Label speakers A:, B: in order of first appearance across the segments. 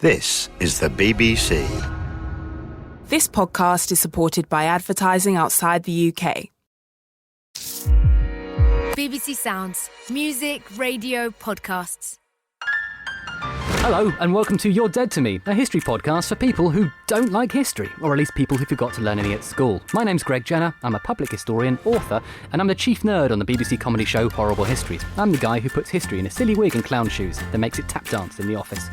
A: This is the BBC.
B: This podcast is supported by advertising outside the UK.
C: BBC Sounds. Music, radio, podcasts.
D: Hello, and welcome to You're Dead to Me, a history podcast for people who don't like history, or at least people who forgot to learn any at school. My name's Greg Jenner, I'm a public historian, author, and I'm the chief nerd on the BBC comedy show Horrible Histories. I'm the guy who puts history in a silly wig and clown shoes, then makes it tap dance in the office.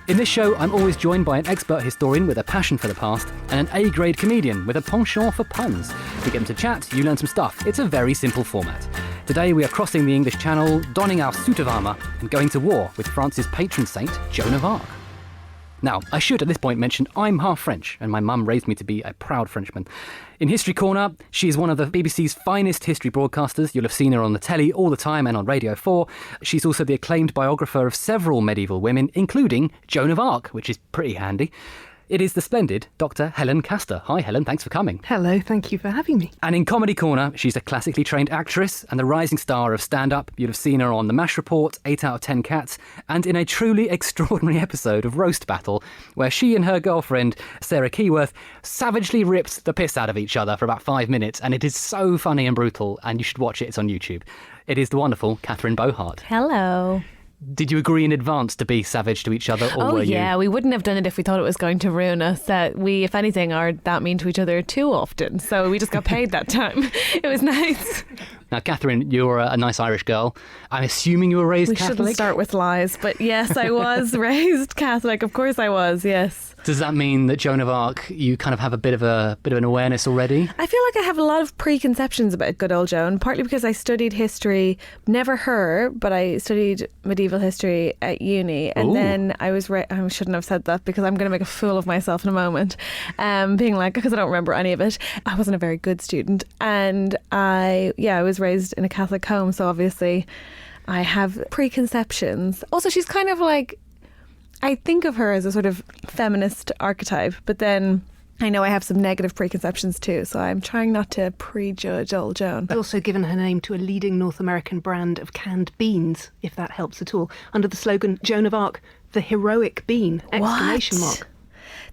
D: In this show, I'm always joined by an expert historian with a passion for the past, and an A-grade comedian with a penchant for puns. We get them to chat, you learn some stuff. It's a very simple format. Today we are crossing the English Channel, donning our suit of armour, and going to war with France's patron saint, Joan of Arc. Now, I should at this point mention I'm half French, and my mum raised me to be a proud Frenchman. In History Corner, she is one of the BBC's finest history broadcasters. You'll have seen her on the telly all the time and on Radio 4. She's also the acclaimed biographer of several medieval women, including Joan of Arc, which is pretty handy. It is the splendid Dr Helen Castor. Hi Helen, thanks for coming.
E: Hello, thank you for having me.
D: And in Comedy Corner, she's a classically trained actress and the rising star of stand-up. You'd have seen her on The MASH Report, 8 out of 10 Cats, and in a truly extraordinary episode of Roast Battle, where she and her girlfriend, Sarah Keyworth, savagely ripped the piss out of each other for about 5 minutes, and it is so funny and brutal, and you should watch it, it's on YouTube. It is the wonderful Catherine Bohart.
F: Hello.
D: Did you agree in advance to be savage to each other, or were you?
F: We wouldn't have done it if we thought it was going to ruin us. We, if anything, are that mean to each other too often. So we just got paid that time. It was nice.
D: Now, Catherine, you're a nice Irish girl. I'm assuming you were raised Catholic?
F: We shouldn't start with lies, but yes, I was raised Catholic. Of course I was, yes.
D: Does that mean that Joan of Arc, you kind of have a bit of an awareness already?
F: I feel like I have a lot of preconceptions about good old Joan, partly because I studied history, never her, but I studied medieval history at uni, and then I shouldn't have said that because I'm going to make a fool of myself in a moment, being like, because I don't remember any of it. I wasn't a very good student, and I was raised in a Catholic home, so obviously I have preconceptions. Also, she's kind of like, I think of her as a sort of feminist archetype, but then I know I have some negative preconceptions too, so I'm trying not to prejudge old Joan.
E: I've also given her name to a leading North American brand of canned beans, if that helps at all, under the slogan, Joan of Arc, the heroic bean, exclamation mark.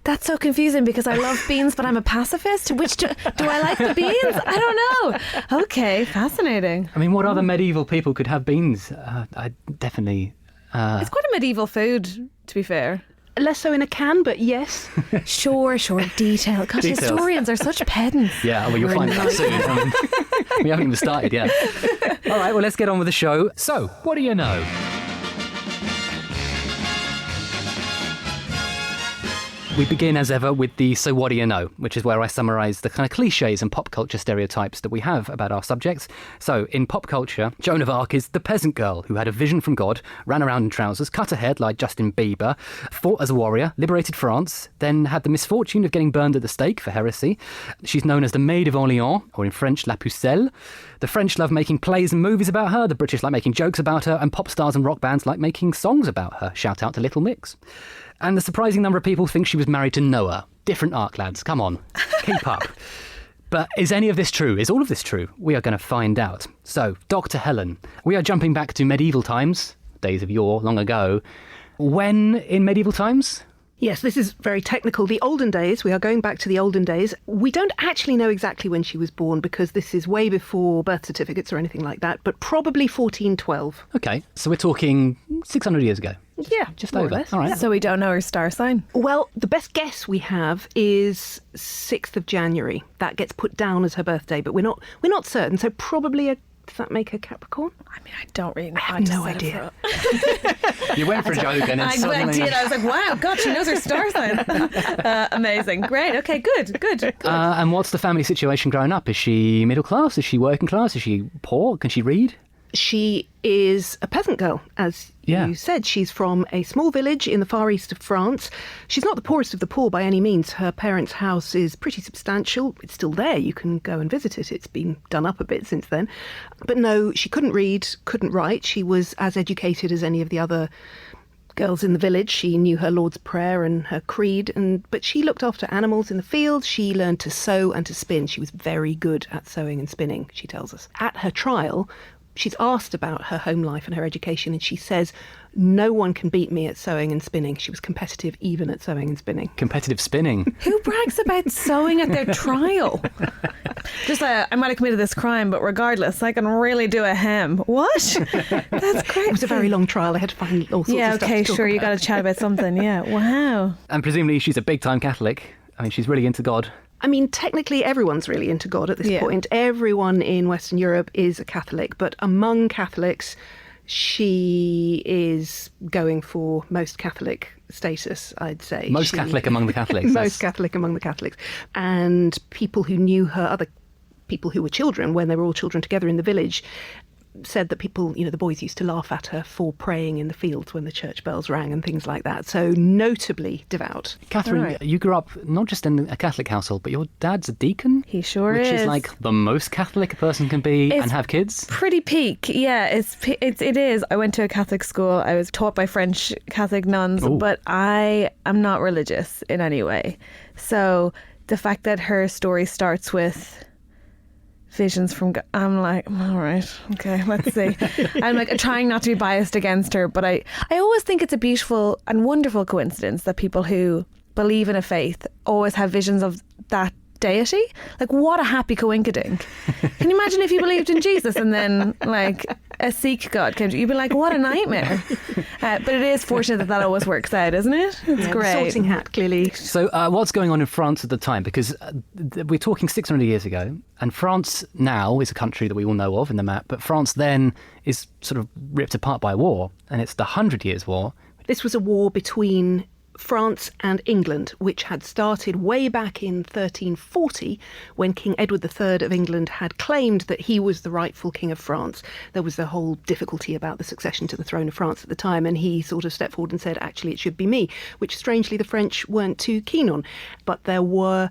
F: That's so confusing because I love beans, but I'm a pacifist. Which do I like the beans? I don't know. Okay, fascinating.
D: I mean, what other medieval people could have beans? I definitely...
F: It's quite a medieval food, to be fair.
E: Less so in a can, but yes.
F: Sure, detail. God, historians are such pedants.
D: Yeah, well, you'll find that soon. I mean, we haven't even started yet. All right, well, let's get on with the show. So, what do you know? We begin, as ever, with the So What Do You Know, which is where I summarise the kind of cliches and pop culture stereotypes that we have about our subjects. So, in pop culture, Joan of Arc is the peasant girl who had a vision from God, ran around in trousers, cut her hair like Justin Bieber, fought as a warrior, liberated France, then had the misfortune of getting burned at the stake for heresy. She's known as the Maid of Orléans, or in French, La Pucelle. The French love making plays and movies about her, the British like making jokes about her, and pop stars and rock bands like making songs about her. Shout out to Little Mix. And the surprising number of people think she was married to Noah. Different arc, lads. Come on. Keep up. But is any of this true? Is all of this true? We are going to find out. So, Dr. Helen, we are jumping back to medieval times, days of yore, long ago. When in medieval times?
E: Yes, this is very technical. The olden days, we are going back to the olden days. We don't actually know exactly when she was born because this is way before birth certificates or anything like that, but probably 1412.
D: Okay, so we're talking 600 years ago.
E: Yeah,
D: just
E: more
D: over.
E: or less.
D: All right.
F: So we don't know her star sign?
E: Well, the best guess we have is 6th of January. That gets put down as her birthday, but we're not certain. So probably does that make her Capricorn?
F: I mean, I don't really know.
E: I have no idea.
D: You went for a joke and then suddenly...
F: I was like, wow, God, she knows her star sign. Amazing. Great. Okay, good.
D: And what's the family situation growing up? Is she middle class? Is she working class? Is she poor? Can she read?
E: She is a peasant girl, as you said. She's from a small village in the far east of France. She's not the poorest of the poor by any means. Her parents' house is pretty substantial. It's still there. You can go and visit it. It's been done up a bit since then. But no, she couldn't read, couldn't write. She was as educated as any of the other girls in the village. She knew her Lord's Prayer and her creed, but she looked after animals in the field. She learned to sew and to spin. She was very good at sewing and spinning, she tells us. At her trial, she's asked about her home life and her education, and she says no one can beat me at sewing and spinning. She was competitive even at sewing and spinning.
D: Competitive spinning.
F: Who brags about sewing at their trial? Just I might have committed this crime, but regardless, I can really do a hem. What? That's crazy.
E: It was a very long trial. I had to find all sorts of stuff to talk
F: you
E: about.
F: got to chat about something. Yeah, wow.
D: And presumably she's a big-time Catholic. I mean, she's really into God.
E: I mean, technically everyone's really into God at this point. Everyone in Western Europe is a Catholic, but among Catholics, she is going for most Catholic status, I'd say.
D: Most Catholic among the Catholics.
E: Most Catholic among the Catholics. And people who knew her, other people who were children, when they were all children together in the village, said that people, the boys used to laugh at her for praying in the fields when the church bells rang and things like that. So notably devout.
D: Catherine, you grew up not just in a Catholic household, but your dad's a deacon?
F: He sure
D: is.
F: Which
D: is like the most Catholic a person can be and have kids?
F: Pretty peak, yeah. It is. I went to a Catholic school. I was taught by French Catholic nuns, but I am not religious in any way. So the fact that her story starts with visions from God, I'm like, all right, okay, let's see. I'm like trying not to be biased against her, but I always think it's a beautiful and wonderful coincidence that people who believe in a faith always have visions of that deity. Like, what a happy coinkydink. Can you imagine if you believed in Jesus and then like a Sikh god came to you? You'd be like, what a nightmare. But it is fortunate that always works out, isn't it? It's great.
E: Sorting hat, clearly.
D: So what's going on in France at the time? Because we're talking 600 years ago, and France now is a country that we all know of in the map, but France then is sort of ripped apart by war, and it's the 100 Years' War.
E: This was a war between France and England, which had started way back in 1340 when King Edward III of England had claimed that he was the rightful king of France. There was the whole difficulty about the succession to the throne of France at the time, and he sort of stepped forward and said, actually, it should be me, which strangely the French weren't too keen on. But there were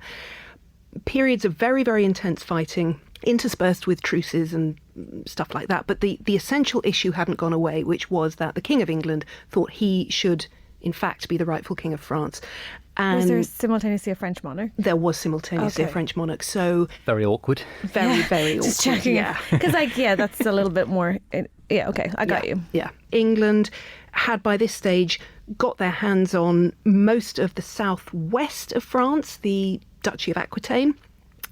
E: periods of very, very intense fighting, interspersed with truces and stuff like that. But the essential issue hadn't gone away, which was that the King of England thought he should in fact be the rightful king of France. And
F: was there simultaneously a French monarch?
E: There was simultaneously a French monarch. So
D: very awkward.
E: Very awkward.
F: Just checking.
E: Yeah.
F: Because that's a little bit more. Okay, I got you.
E: Yeah. England had by this stage got their hands on most of the southwest of France, the Duchy of Aquitaine,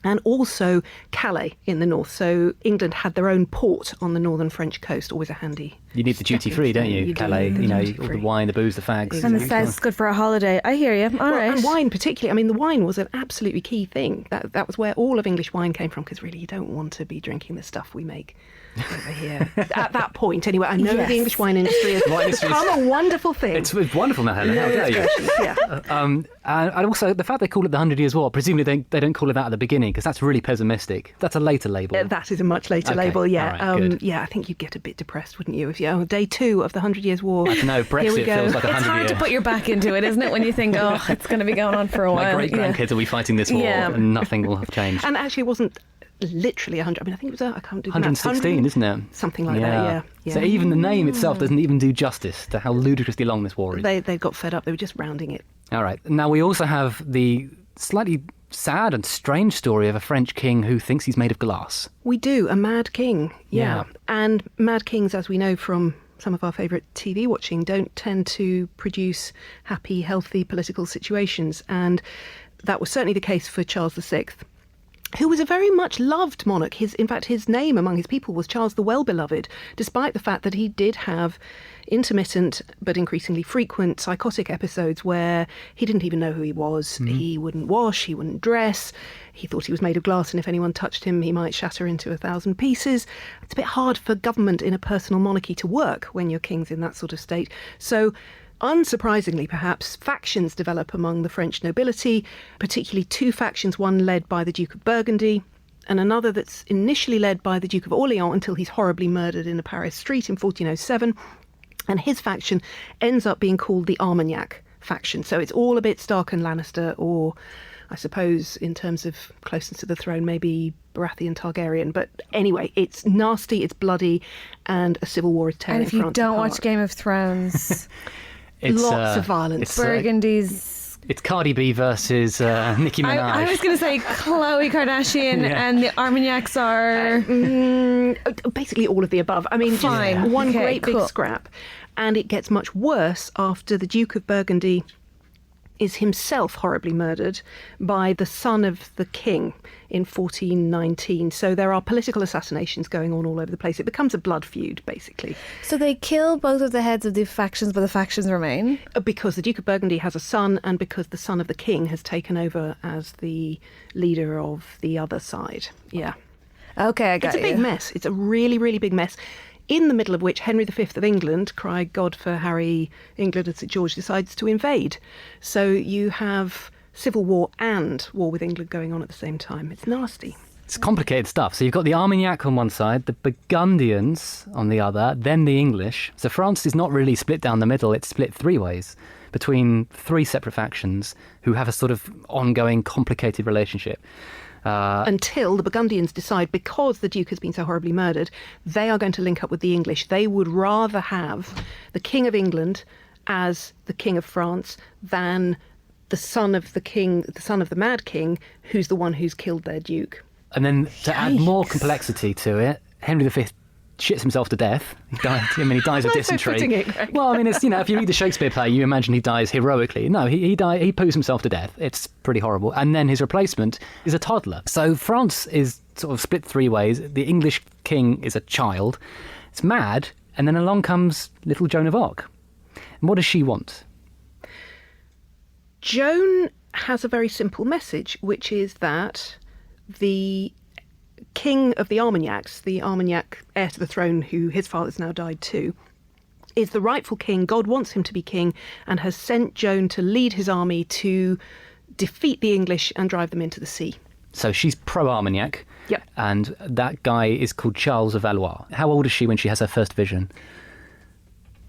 E: and also Calais in the north. So England had their own port on the northern French coast, always a handy.
D: You need the duty-free, don't you? Calais, all the wine, the booze, the fags.
F: Exactly. And the south's good for a holiday. I hear you. All right.
E: And wine particularly. I mean, the wine was an absolutely key thing. That was where all of English wine came from, because really you don't want to be drinking the stuff we make over here. At that point, anyway. I know the English wine industry has become a wonderful thing.
D: It's wonderful now, Helen. How dare you?
E: Yeah.
D: And also, the fact they call it the 100 Years' War, presumably they don't call it that at the beginning, because that's really pessimistic. That's a later label.
E: That is a much later label, yeah.
D: All right, good.
E: Yeah, I think you'd get a bit depressed, wouldn't you? If day 2 of the 100 Years' War.
D: I don't know, Brexit feels like 100 years.
F: It's hard to put your back into it, isn't it, when you think, it's going to be going on for a while.
D: My great-grandkids will be fighting this war and nothing will have changed.
E: And actually it wasn't literally 100. I mean, I think it was, I can't do
D: 116, isn't it?
E: Something like that, yeah.
D: So even the name itself doesn't even do justice to how ludicrously long this war is.
E: They got fed up. They were just rounding it.
D: All right. Now, we also have the slightly sad and strange story of a French king who thinks he's made of glass.
E: We do, a mad king, yeah. And mad kings, as we know from some of our favourite TV watching, don't tend to produce happy, healthy political situations. And that was certainly the case for Charles VI, who was a very much loved monarch. In fact, his name among his people was Charles the Well-Beloved, despite the fact that he did have intermittent but increasingly frequent psychotic episodes where he didn't even know who he was. He wouldn't wash, he wouldn't dress. He thought he was made of glass, and if anyone touched him, he might shatter into 1,000 pieces. It's a bit hard for government in a personal monarchy to work when your king's in that sort of state. So unsurprisingly, perhaps, factions develop among the French nobility, particularly 2 factions, one led by the Duke of Burgundy and another that's initially led by the Duke of Orleans until he's horribly murdered in a Paris street in 1407. And his faction ends up being called the Armagnac faction. So it's all a bit Stark and Lannister, or I suppose in terms of closeness to the throne, maybe Baratheon Targaryen. But anyway, it's nasty, it's bloody, and a civil war is tearing France apart.
F: And if you don't watch Game of Thrones...
E: Lots of violence.
F: Burgundy's...
D: It's Cardi B versus Nicki Minaj.
F: I was going to say Khloe Kardashian and the Armagnacs are...
E: basically all of the above. I mean,
F: fine.
E: Just one great big scrap. And it gets much worse after the Duke of Burgundy is himself horribly murdered by the son of the king in 1419. So there are political assassinations going on all over the place. It becomes a blood feud, basically.
F: So they kill both of the heads of the factions, but the factions remain?
E: Because the Duke of Burgundy has a son, and because the son of the king has taken over as the leader of the other side. Yeah.
F: Okay, I got
E: It's a big mess. It's a really, really big mess. In the middle of which Henry V of England, cry God for Harry, England and St George, decides to invade. So you have civil war and war with England going on at the same time. It's nasty.
D: It's complicated stuff. So you've got the Armagnac on one side, the Burgundians on the other, then the English. So France is not really split down the middle, it's split three ways between three separate factions who have a sort of ongoing, complicated relationship.
E: Until the Burgundians decide, because the Duke has been so horribly murdered, they are going to link up with the English. They would rather have the King of England as the King of France than the son of the king, the son of the Mad King, who's the one who's killed their Duke.
D: And then to add more complexity to it, Henry V shits himself to death. He dies of dysentery. Well, I mean, it's, if you read the Shakespeare play, you imagine he dies heroically. No, he poos himself to death. It's pretty horrible. And then his replacement is a toddler. So France is sort of split three ways. The English king is a child. It's mad. And then along comes little Joan of Arc. And what does she want?
E: Joan has a very simple message, which is that the king of the Armagnacs, the Armagnac heir to the throne, who his father's now died too, is the rightful king. God wants him to be king and has sent Joan to lead his army to defeat the English and drive them into the sea.
D: So she's pro-Armagnac.
E: Yep.
D: And that guy is called Charles of Valois. How old is she when she has her first vision?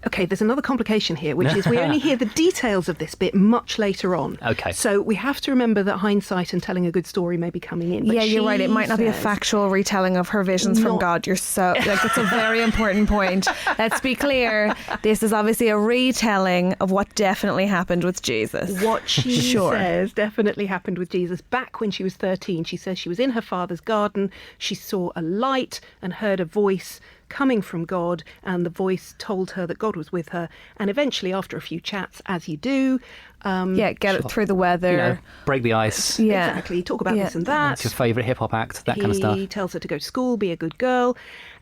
E: Okay, there's another complication here, which is we only hear the details of this bit much later on.
D: Okay.
E: So we have to remember that hindsight and telling a good story may be coming in. But
F: yeah, you're right. It might not be a factual retelling of her visions from God. You're so... it's a very important point. Let's be clear. This is obviously a retelling of what definitely happened with Jesus.
E: What she says definitely happened with Jesus. Back when she was 13, she says she was in her father's garden. She saw a light and heard a voice coming from God, and the voice told her that God was with her. And eventually, after a few chats, as you do,
F: get it through the weather,
D: break the ice.
E: Yeah, exactly. Talk about this and that.
D: What's your favourite hip hop act? That kind of stuff.
E: He tells her to go to school, be a good girl.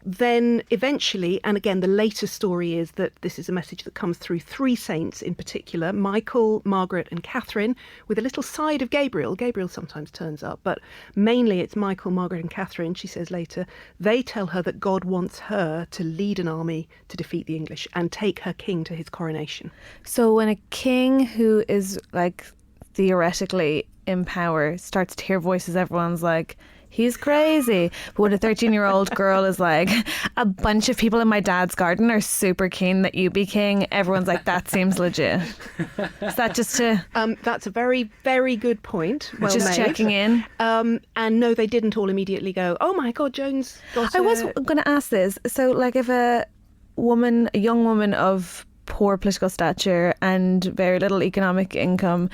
E: Then eventually, and again, the later story is that this is a message that comes through three saints in particular: Michael, Margaret, and Catherine, with a little side of Gabriel. Gabriel sometimes turns up, but mainly it's Michael, Margaret, and Catherine. She says later, they tell her that God wants her to lead an army to defeat the English and take her king to his coronation.
F: So when a king who is like theoretically in power starts to hear voices, everyone's like, he's crazy. But when a 13-year-old girl is like, a bunch of people in my dad's garden are super keen that you be king, everyone's like, that seems legit. Is that just to...
E: That's a very, very good point. Well
F: just
E: made.
F: Checking in.
E: And no, they didn't all immediately go, oh my God, Joan's got
F: I was going to ask this. So like if a young woman of poor political stature and very little economic income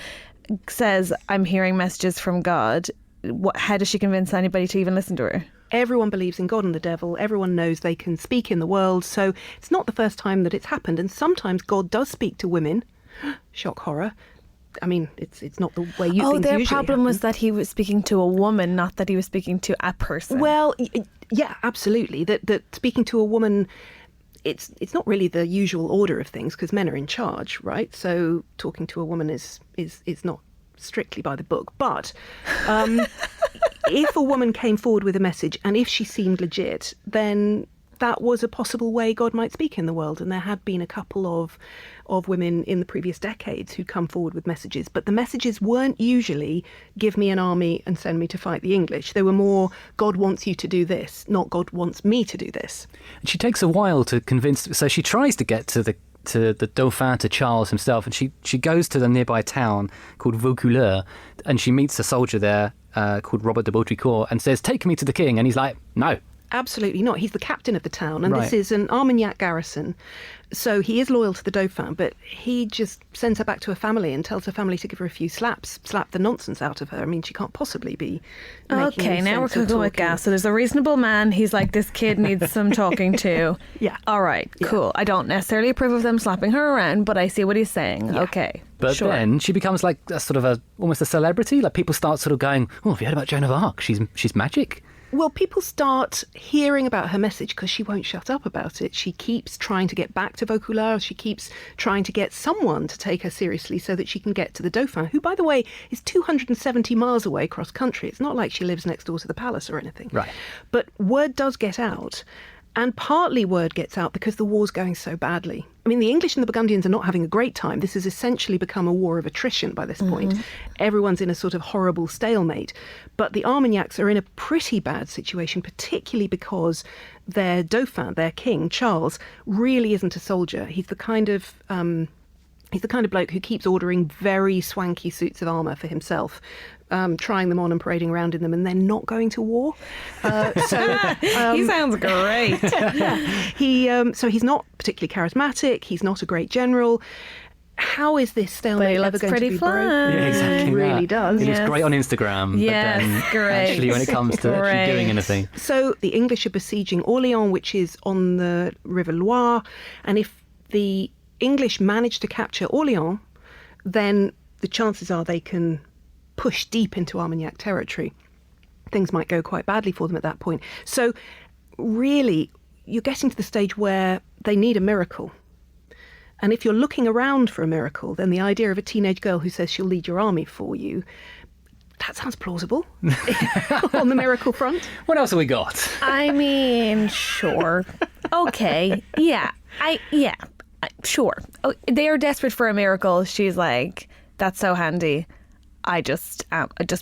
F: says, I'm hearing messages from God, how does she convince anybody to even listen to her?
E: Everyone believes in God and the devil. Everyone knows they can speak in the world. So it's not the first time that it's happened. And sometimes God does speak to women. Shock horror. I mean, it's not the way you think.
F: Their problem was that he was speaking to a woman, not that he was speaking to a person.
E: Well, yeah, absolutely. That speaking to a woman, it's not really the usual order of things because men are in charge, right? So talking to a woman is not strictly by the book. But if a woman came forward with a message and if she seemed legit, then that was a possible way God might speak in the world. And there had been a couple of women in the previous decades who'd come forward with messages. But the messages weren't usually, give me an army and send me to fight the English. They were more, God wants you to do this, not God wants me to do this.
D: And she takes a while to convince... So she tries to get to the Dauphin, to Charles himself, and she goes to the nearby town called Vaucouleurs, and she meets a soldier there called Robert de Baudricourt and says, take me to the king. And he's like, no.
E: Absolutely not. He's the captain of the town, and
D: Right.
E: this is an Armagnac garrison. So he is loyal to the Dauphin, but he just sends her back to her family and tells her family to give her a few slaps, slap the nonsense out of her. I mean, she can't possibly be making
F: Okay,
E: any
F: now we're
E: sense of
F: going with
E: talking.
F: gas. So there's a reasonable man. He's like, this kid needs some talking to.
E: Yeah.
F: All right, cool. I don't necessarily approve of them slapping her around, but I see what he's saying. Okay.
D: But
F: sure.
D: then she becomes like a sort of almost a celebrity. Like people start sort of going, "Oh, have you heard about Joan of Arc? She's magic."
E: Well, people start hearing about her message because she won't shut up about it. She keeps trying to get back to Vaucouleurs. She keeps trying to get someone to take her seriously so that she can get to the Dauphin, who, by the way, is 270 miles away cross country. It's not like she lives next door to the palace or anything.
D: Right.
E: But word does get out. And partly word gets out because the war's going so badly. I mean, the English and the Burgundians are not having a great time. This has essentially become a war of attrition by this point. Everyone's in a sort of horrible stalemate. But the Armagnacs are in a pretty bad situation, particularly because their Dauphin, their king, Charles, really isn't a soldier. He's the kind of bloke who keeps ordering very swanky suits of armour for himself, trying them on and parading around in them, and then not going to war.
F: He sounds great.
E: So he's not particularly charismatic. He's not a great general. How is this stalemate ever
F: looks
E: going
F: pretty
E: to be
F: fun.
E: broken?
D: Yeah, exactly.
E: It really
D: that.
E: does.
D: He
F: Yes.
D: looks great on Instagram,
F: Yes,
D: but then
F: great.
D: actually when it comes to actually doing anything.
E: So the English are besieging Orléans, which is on the River Loire, and if the English manage to capture Orléans, then the chances are they can push deep into Armagnac territory. Things might go quite badly for them at that point. So really, you're getting to the stage where they need a miracle. And if you're looking around for a miracle, then the idea of a teenage girl who says she'll lead your army for you, that sounds plausible on the miracle front.
D: What else have we got?
F: I mean, sure. Okay. Yeah. Sure. Oh, they are desperate for a miracle. She's like, that's so handy. I just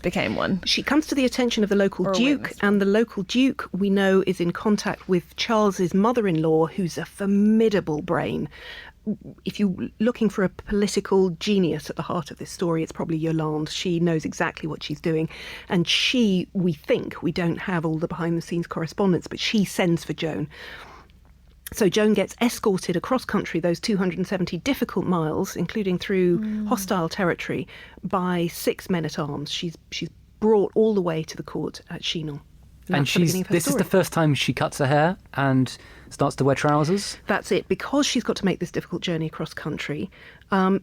F: became one.
E: She comes to the attention of the local
F: Or
E: duke,
F: wins.
E: and the local duke, we know, is in contact with Charles's mother-in-law, who's a formidable brain. If you're looking for a political genius at the heart of this story, it's probably Yolande. She knows exactly what she's doing. And she, we think, we don't have all the behind-the-scenes correspondence, but she sends for Joan. So Joan gets escorted across country, those 270 difficult miles, including through hostile territory, by 6 men-at-arms. She's brought all the way to the court at Chinon.
D: And
E: that's the beginning of her
D: this is
E: story.
D: the first time she cuts her hair and starts to wear trousers.
E: That's it. Because she's got to make this difficult journey across country,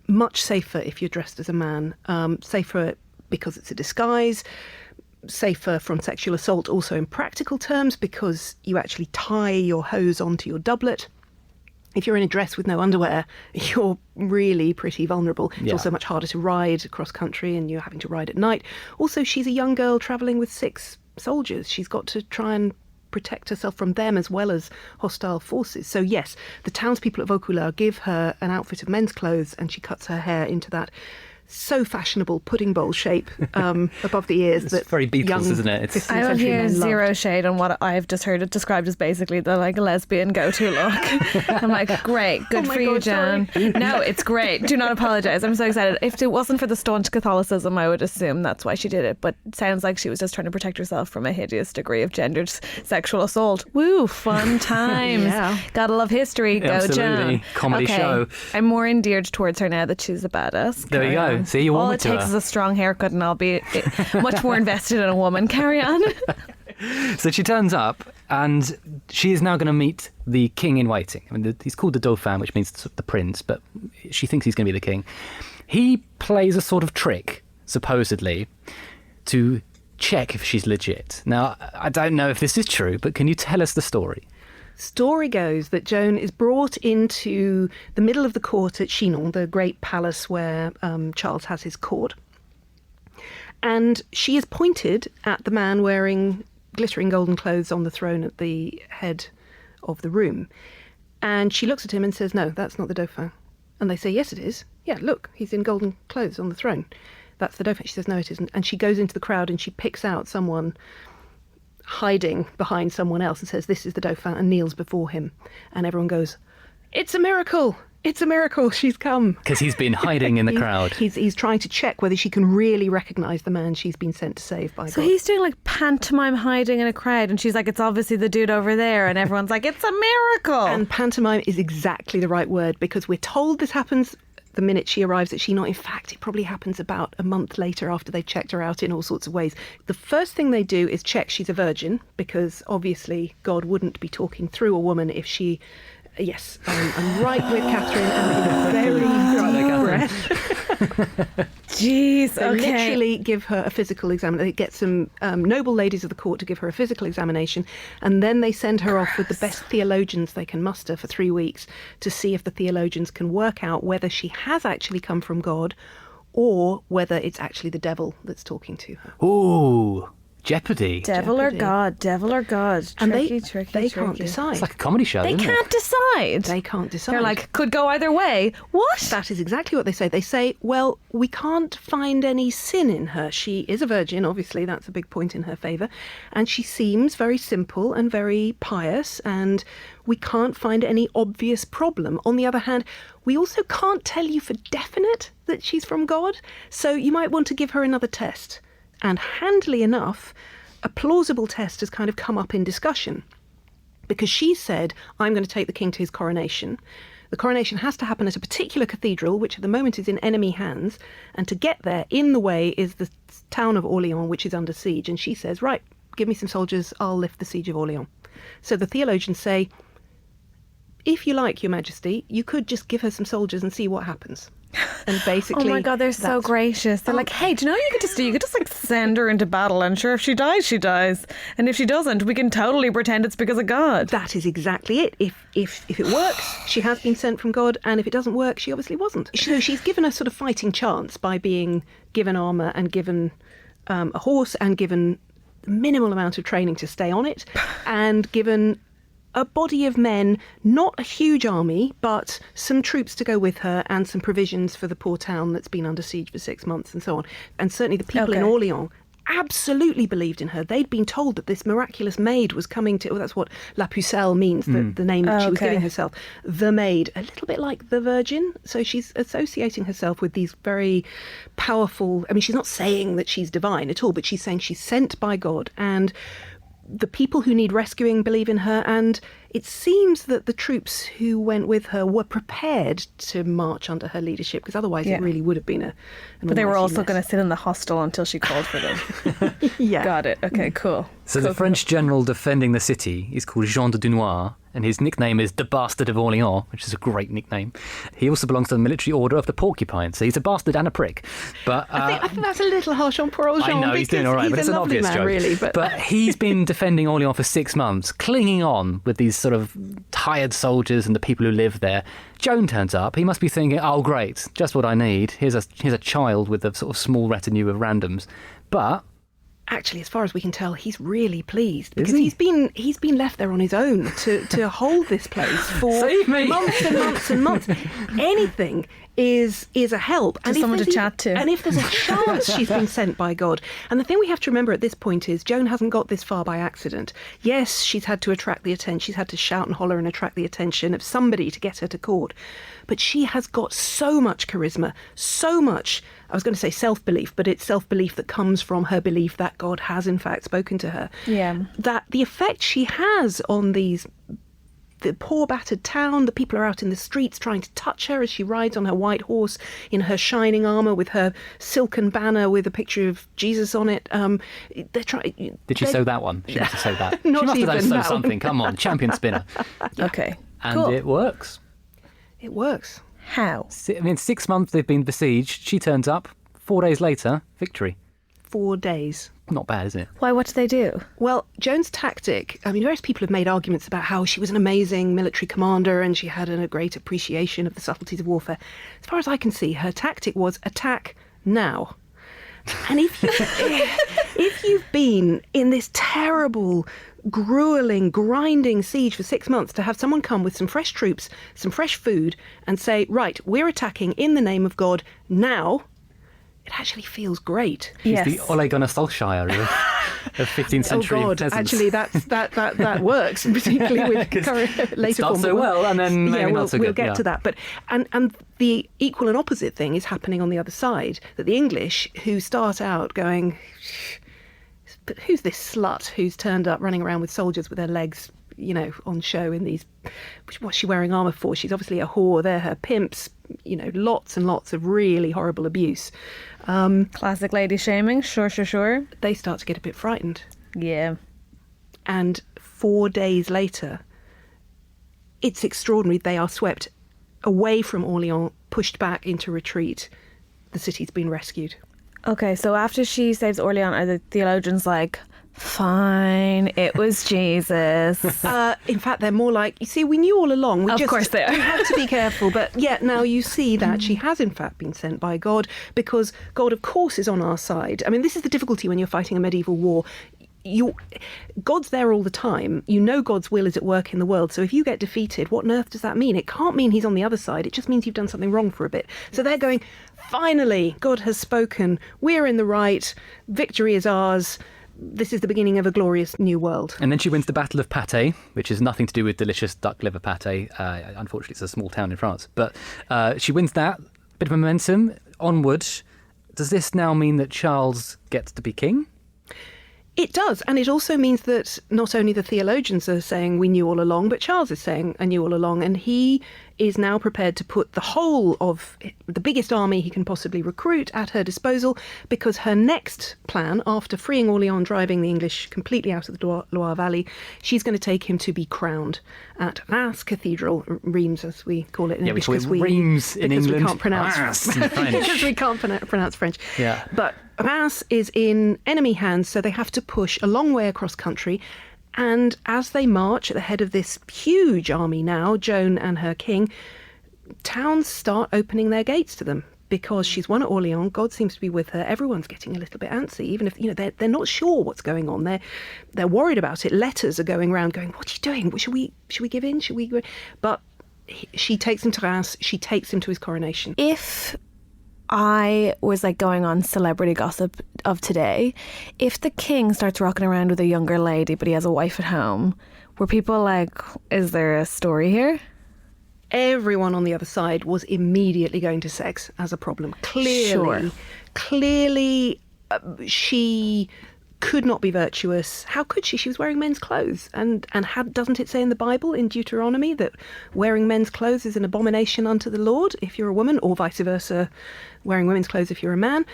E: much safer if you're dressed as a man, safer because it's a disguise, safer from sexual assault also in practical terms because you actually tie your hose onto your doublet. If you're in a dress with no underwear, you're really pretty vulnerable. It's
D: Yeah.
E: also much harder to ride across country, and you're having to ride at night. Also, she's a young girl travelling with 6 soldiers. She's got to try and protect herself from them as well as hostile forces. So yes, the townspeople at Vaucouleurs give her an outfit of men's clothes, and she cuts her hair into that so fashionable pudding bowl shape above the ears.
D: It's very Beatles, isn't it? It's-
E: 15th
F: I don't
E: century
F: hear
E: men loved.
F: zero shade on what I've just heard it described as basically the like lesbian go-to look. I'm like, great, good
E: Oh my
F: for you,
E: God,
F: Jan.
E: sorry.
F: No, it's great. Do not apologise. I'm so excited. If it wasn't for the staunch Catholicism, I would assume that's why she did it. But it sounds like she was just trying to protect herself from a hideous degree of gendered sexual assault. Woo, fun times.
E: Yeah.
F: Gotta love history. Go,
D: Absolutely.
F: Jan.
D: Comedy
F: okay.
D: show.
F: I'm more endeared towards her now that she's a badass.
D: There you
F: Carry
D: go.
F: on.
D: See, you want
F: All
D: me
F: it
D: to
F: takes
D: her.
F: is a strong haircut and I'll be much more invested in a woman. Carry on.
D: So she turns up and she is now going to meet the king in waiting. I mean, he's called the Dauphin, which means the prince, but she thinks he's going to be the king. He plays a sort of trick, supposedly, to check if she's legit. Now, I don't know if this is true, but can you tell us the story?
E: Story goes that Joan is brought into the middle of the court at Chinon, the great palace where Charles has his court. And she is pointed at the man wearing glittering golden clothes on the throne at the head of the room. And she looks at him and says, "No, that's not the Dauphin." And they say, "Yes, it is. Yeah, look, he's in golden clothes on the throne. That's the Dauphin." She says, "No, it isn't." And she goes into the crowd and she picks out someone hiding behind someone else and says, "This is the Dauphin," and kneels before him. And everyone goes, "It's a miracle! it's a miracle, she's come.
D: Because he's been hiding in the crowd.
E: He's trying to check whether she can really recognise the man she's been sent to save by God.
F: So he's doing like pantomime hiding in a crowd, and she's like, it's obviously the dude over there, and everyone's like, it's a miracle.
E: And pantomime is exactly the right word, because we're told this happens the minute she arrives at Shinar. In fact, it probably happens about a month later after they've checked her out in all sorts of ways. The first thing they do is check she's a virgin, because obviously God wouldn't be talking through a woman if she... Yes, I'm right with Catherine, and very deep breath.
F: Jeez,
E: They literally give her a physical exam. They get some noble ladies of the court to give her a physical examination, and then they send her off with the best theologians they can muster for 3 weeks to see if the theologians can work out whether she has actually come from God or whether it's actually the devil that's talking to her.
D: Ooh, Jeopardy.
F: Devil or God.
E: And
F: Tricky.
E: they can't decide.
D: It's like a comedy show,
F: They
D: isn't
F: can't decide.
E: They can't decide.
F: They're like, could go either way. What?
E: That is exactly what they say. They say, well, we can't find any sin in her. She is a virgin, obviously, that's a big point in her favour. And she seems very simple and very pious, and we can't find any obvious problem. On the other hand, we also can't tell you for definite that she's from God, so you might want to give her another test. And handily enough, a plausible test has kind of come up in discussion, because she said, I'm going to take the king to his coronation. The coronation has to happen at a particular cathedral, which at the moment is in enemy hands. And to get there, in the way, is the town of Orleans, which is under siege. And she says, right, give me some soldiers, I'll lift the siege of Orleans. So the theologians say, if you like, Your Majesty, you could just give her some soldiers and see what happens. And basically,
F: oh my God, they're so gracious. They're like, hey, do you know what you could just do? You could just like send her into battle, and sure, if she dies, she dies. And if she doesn't, we can totally pretend it's because of God.
E: That is exactly it. If it works, she has been sent from God, and if it doesn't work, she obviously wasn't. So she's given a sort of fighting chance by being given armour and given a horse and given a minimal amount of training to stay on it, and given a body of men, not a huge army, but some troops to go with her and some provisions for the poor town that's been under siege for 6 months and so on. And certainly the people in Orleans absolutely believed in her. They'd been told that this miraculous maid was coming to... Well, that's what La Pucelle means, the name that she was giving herself. The maid, a little bit like the Virgin. So she's associating herself with these very powerful... I mean, she's not saying that she's divine at all, but she's saying she's sent by God, and the people who need rescuing believe in her, and it seems that the troops who went with her were prepared to march under her leadership, because otherwise it really would have been
F: But they were also going to sit in the hostel until she called for them.
E: Yeah.
F: Got it. Okay, cool.
D: So the French general defending the city is called Jean de Dunois, and his nickname is the Bastard of Orleans, which is a great nickname. He also belongs to the military order of the Porcupine, so he's a bastard and a prick. But
E: I think that's a little harsh on poor old Jean.
D: I know, he's doing all right, but it's an obvious
E: man,
D: joke.
E: Really,
D: but he's been defending Orleans for 6 months, clinging on with these sort of tired soldiers and the people who live there. Joan turns up. He must be thinking, oh, great, just what I need. Here's a child with a sort of small retinue of randoms. But
E: actually, as far as we can tell, he's really pleased, because he's been left there on his own to hold this place for months and months and months. Anything is a help.
F: Just someone to chat to.
E: And if there's a chance she's been sent by God. And the thing we have to remember at this point is Joan hasn't got this far by accident. Yes, she's had to attract the attention. She's had to shout and holler and attract the attention of somebody to get her to court. But she has got so much charisma, so much, I was going to say self-belief, but it's self-belief that comes from her belief that God has in fact spoken to her.
F: Yeah.
E: That the effect she has on the poor battered town, the people are out in the streets trying to touch her as she rides on her white horse in her shining armour with her silken banner with a picture of Jesus on it. They're trying.
D: Did she sew that one? She must have sewed that.
E: Not
D: she must
E: even
D: have done
E: that
D: something. Come on, champion spinner.
F: Okay,
D: And
F: cool.
D: it works.
E: It works.
F: How?
D: I mean, 6 months they've been besieged. She turns up. 4 days later, victory.
E: 4 days.
D: Not bad, is it?
F: Why? What do they do?
E: Well, Joan's tactic, I mean, various people have made arguments about how she was an amazing military commander and she had a great appreciation of the subtleties of warfare. As far as I can see, her tactic was attack now. And if you've been in this terrible, grueling, grinding siege for 6 months, to have someone come with some fresh troops, some fresh food, and say, right, we're attacking in the name of God now, it actually feels great.
D: She's the Ole Gunnar Solskjaer, really. of 15th century
E: Oh God,
D: peasants.
E: actually that works, particularly with current later
D: Starts
E: form.
D: so well, and then maybe not so good.
E: We'll get to that. But and the equal and opposite thing is happening on the other side, that the English, who start out going, but who's this slut who's turned up running around with soldiers with their legs, on show in these, what's she wearing armour for? She's obviously a whore. They're her pimps, lots and lots of really horrible abuse.
F: Classic lady shaming, sure.
E: They start to get a bit frightened.
F: Yeah.
E: And 4 days later, it's extraordinary. They are swept away from Orléans, pushed back into retreat. The city's been rescued.
F: Okay, so after she saves Orléans, are the theologians like, fine, it was Jesus?
E: In fact, they're more like, you see, we knew all along.
F: Of course they are.
E: We have to be careful. But yet now you see that she has in fact been sent by God, because God, of course, is on our side. I mean, this is the difficulty when you're fighting a medieval war. God's there all the time. You know God's will is at work in the world. So if you get defeated, what on earth does that mean? It can't mean he's on the other side. It just means you've done something wrong for a bit. So they're going, finally, God has spoken. We're in the right. Victory is ours. This is the beginning of a glorious new world.
D: And then she wins the Battle of Pâté, which is nothing to do with delicious duck liver pâté. Unfortunately, it's a small town in France. But she wins that. Bit of momentum. Onward. Does this now mean that Charles gets to be king?
E: It does. And it also means that not only the theologians are saying we knew all along, but Charles is saying I knew all along. And he is now prepared to put the whole of the biggest army he can possibly recruit at her disposal, because her next plan, after freeing Orléans, driving the English completely out of the Loire Valley, she's going to take him to be crowned at Reims Cathedral, Reims as we call it in English.
D: We call it Reims in England.
E: We can't pronounce
D: Reims in French.
E: because we can't pronounce French.
D: Yeah.
E: But Reims is in enemy hands, so they have to push a long way across country. And as they march at the head of this huge army now, Joan and her king, towns start opening their gates to them, because she's won at Orléans. God seems to be with her. Everyone's getting a little bit antsy, even if they're not sure what's going on. They're worried about it. Letters are going around, going, "What are you doing? Should we give in? Should we?" But she takes him to Reims. She takes him to his coronation.
F: If I was like going on celebrity gossip of today, if the king starts rocking around with a younger lady but he has a wife at home, were people like, is there a story here?
E: Everyone on the other side was immediately going to sex as a problem. Clearly, she could not be virtuous. How could she? She was wearing men's clothes, and doesn't it say in the Bible, in Deuteronomy, that wearing men's clothes is an abomination unto the Lord if you're a woman, or vice versa, wearing women's clothes if you're a man?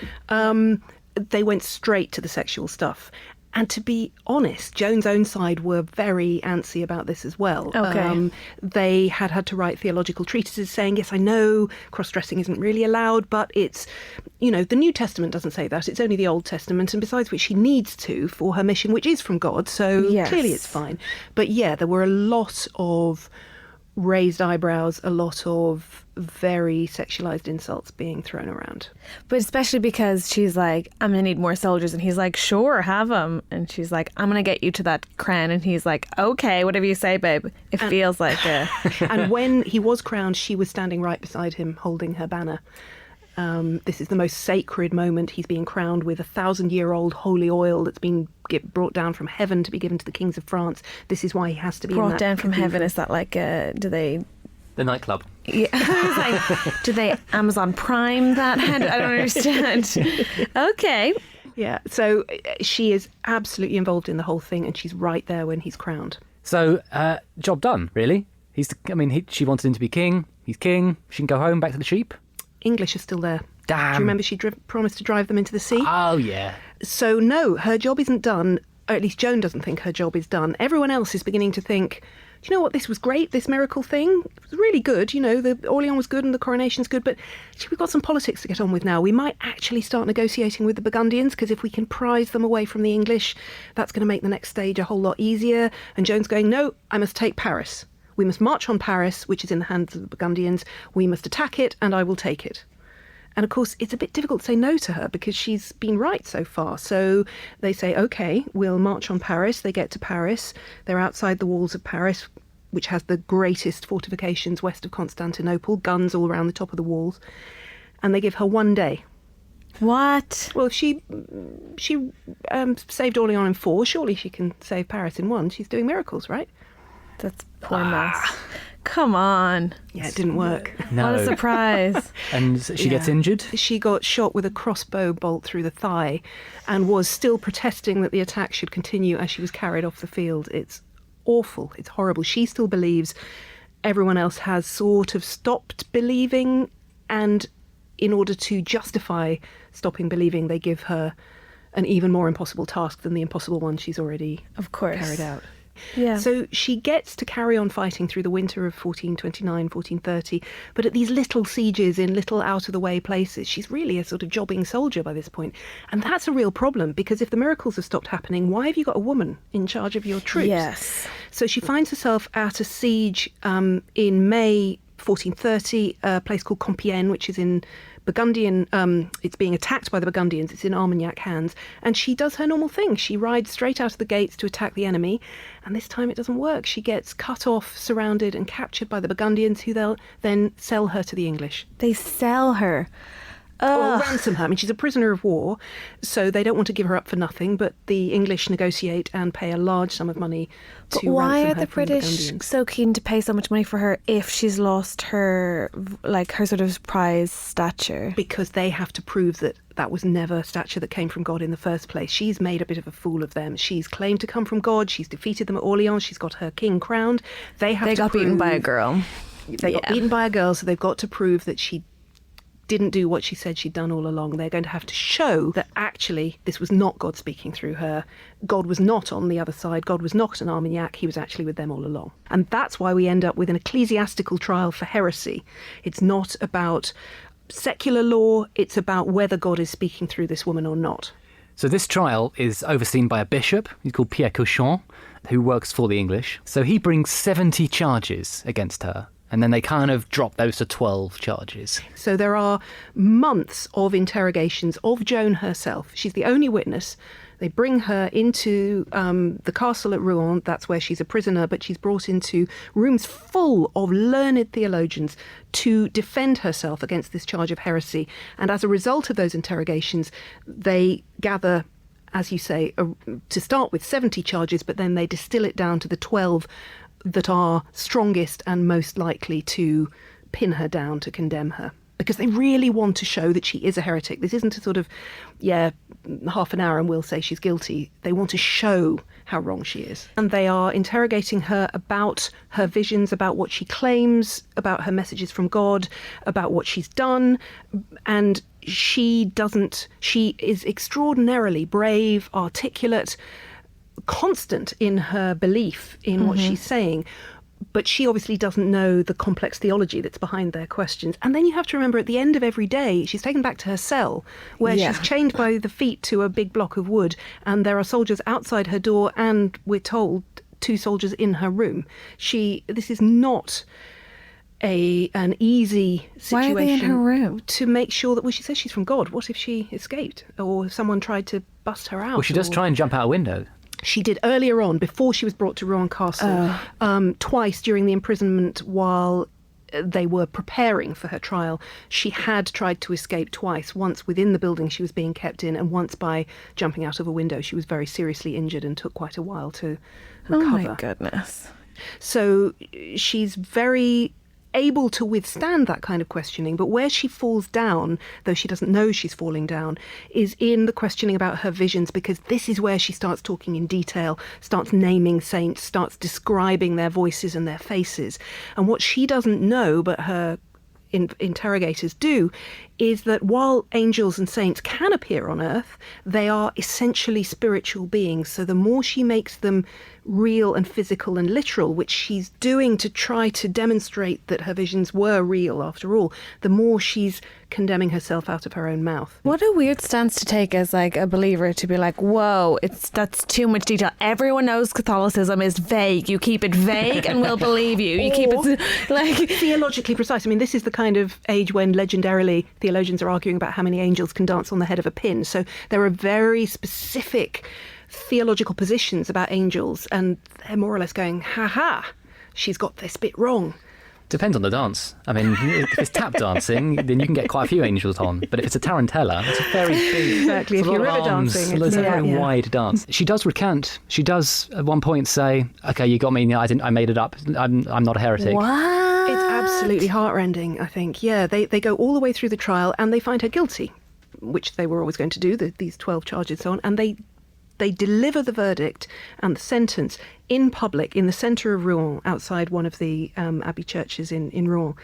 E: They went straight to the sexual stuff. And to be honest, Joan's own side were very antsy about this as well.
F: Okay.
E: They had to write theological treatises saying, yes, I know cross-dressing isn't really allowed, but it's, the New Testament doesn't say that. It's only the Old Testament, and besides which she needs to for her mission, which is from God. So
F: yes.
E: Clearly it's fine. But yeah, there were a lot of raised eyebrows, a lot of very sexualized insults being thrown around.
F: But especially because she's like, I'm going to need more soldiers. And he's like, sure, have them. And she's like, I'm going to get you to that crown. And he's like, okay, whatever you say, babe. It feels like a...
E: And when he was crowned, she was standing right beside him, holding her banner. This is the most sacred moment. He's being crowned with 1,000-year-old holy oil that's been brought down from heaven to be given to the kings of France. This is why he has to be
F: brought down from heaven. Is that like do they...
D: The nightclub.
F: Yeah, I was like, do they Amazon Prime that? I don't understand. Okay.
E: Yeah, so she is absolutely involved in the whole thing, and she's right there when he's crowned.
D: So, job done, really. She wanted him to be king. He's king. She can go home, back to the sheep.
E: English are still there.
D: Damn.
E: Do you remember she promised to drive them into the sea?
D: Oh, yeah.
E: So, no, her job isn't done, or at least Joan doesn't think her job is done. Everyone else is beginning to think, do you know what, this was great, this miracle thing? It was really good, the Orléans was good and the coronation's good, but we've got some politics to get on with now. We might actually start negotiating with the Burgundians, because if we can prize them away from the English, that's going to make the next stage a whole lot easier. And Joan's going, no, I must take Paris. We must march on Paris, which is in the hands of the Burgundians. We must attack it, and I will take it. And of course, it's a bit difficult to say no to her, because she's been right so far. So they say, OK, we'll march on Paris. They get to Paris. They're outside the walls of Paris, which has the greatest fortifications west of Constantinople, guns all around the top of the walls. And they give her 1 day.
F: What?
E: Well, if she saved Orléans in 4, surely she can save Paris in 1. She's doing miracles, right?
F: That's poor mess. Come on.
E: Yeah, it didn't work.
D: No.
F: What a surprise.
D: And she gets injured?
E: She got shot with a crossbow bolt through the thigh and was still protesting that the attack should continue as she was carried off the field. It's awful. It's horrible. She still believes everyone else has sort of stopped believing, and in order to justify stopping believing, they give her an even more impossible task than the impossible one she's already carried out.
F: Yeah.
E: So she gets to carry on fighting through the winter of 1429, 1430, but at these little sieges in little out-of-the-way places. She's really a sort of jobbing soldier by this point. And that's a real problem, because if the miracles have stopped happening, why have you got a woman in charge of your troops?
F: Yes.
E: So she finds herself at a siege in May 1430, a place called Compiègne, which is in Burgundian, it's being attacked by the Burgundians. It's in Armagnac hands. And she does her normal thing. She rides straight out of the gates to attack the enemy. And this time it doesn't work. She gets cut off, surrounded and captured by the Burgundians, who they'll then sell her to the English.
F: They sell her.
E: Or ransom her. I mean, she's a prisoner of war, so they don't want to give her up for nothing, but the English negotiate and pay a large sum of money to ransom her.
F: Why are the
E: from
F: British
E: Burgundians.
F: so keen to pay so much money for her if she's lost her, like, her sort of prize stature?
E: Because they have to prove that that was never stature that came from God in the first place. She's made a bit of a fool of them. She's claimed to come from God. She's defeated them at Orleans. She's got her king crowned. They got
F: beaten by a girl.
E: They got beaten by a girl, so they've got to prove that she didn't do what she said she'd done all along. They're going to have to show that actually this was not God speaking through her. God was not on the other side. God was not an Armagnac. He was actually with them all along. And that's why we end up with an ecclesiastical trial for heresy. It's not about secular law. It's about whether God is speaking through this woman or not.
D: So this trial is overseen by a bishop. He's called Pierre Cauchon, who works for the English. So he brings 70 charges against her. And then they kind of drop those to 12 charges.
E: So there are months of interrogations of Joan herself. She's the only witness. They bring her into the castle at Rouen. That's where she's a prisoner, but she's brought into rooms full of learned theologians to defend herself against this charge of heresy. And as a result of those interrogations, they gather, as you say, to start with 70 charges, but then they distill it down to the 12 that are strongest and most likely to pin her down, to condemn her. Because they really want to show that she is a heretic. This isn't a sort of, half an hour and we'll say she's guilty. They want to show how wrong she is. And they are interrogating her about her visions, about what she claims, about her messages from God, about what she's done. And she is extraordinarily brave, articulate, constant in her belief in what she's saying, but she obviously doesn't know the complex theology that's behind their questions. And then you have to remember, at the end of every day, she's taken back to her cell, where she's chained by the feet to a big block of wood, and there are soldiers outside her door, and we're told 2 soldiers in her room. This is not an easy situation.
F: Why are they in her room?
E: To make sure that, well, she says she's from God. What if she escaped, or if someone tried to bust her out?
D: Well, she does try and jump out a window.
E: She did earlier on, before she was brought to Rouen Castle, twice during the imprisonment while they were preparing for her trial. She had tried to escape twice, once within the building she was being kept in, and once by jumping out of a window. She was very seriously injured and took quite a while to recover.
F: Oh my goodness.
E: So she's very able to withstand that kind of questioning, but where she falls down, though she doesn't know she's falling down, is in the questioning about her visions, because this is where she starts talking in detail, starts naming saints, starts describing their voices and their faces. And what she doesn't know, but her interrogators do, is that while angels and saints can appear on earth, they are essentially spiritual beings. So the more she makes them real and physical and literal, which she's doing to try to demonstrate that her visions were real after all, the more she's condemning herself out of her own mouth.
F: What a weird stance to take as like a believer, to be like, whoa, that's too much detail. Everyone knows Catholicism is vague. You keep it vague and we'll believe you. You keep it like
E: theologically precise. I mean, this is the kind of age when legendarily theologians are arguing about how many angels can dance on the head of a pin. So there are very specific theological positions about angels, and they're more or less going, ha, she's got this bit wrong.
D: Depends on the dance. I mean, if it's tap dancing, then you can get quite a few angels on. But if it's a tarantella, it's a very big...
E: Exactly. If you're river dancing,
D: it's a very wide dance. She does recant. She does at one point say, "Okay, you got me. I made it up. I'm not a heretic."
F: What?
E: It's absolutely heartrending, I think. Yeah, they go all the way through the trial and they find her guilty, which they were always going to do, these 12 charges and so on, and they deliver the verdict and the sentence in public in the centre of Rouen, outside one of the abbey churches in Rouen.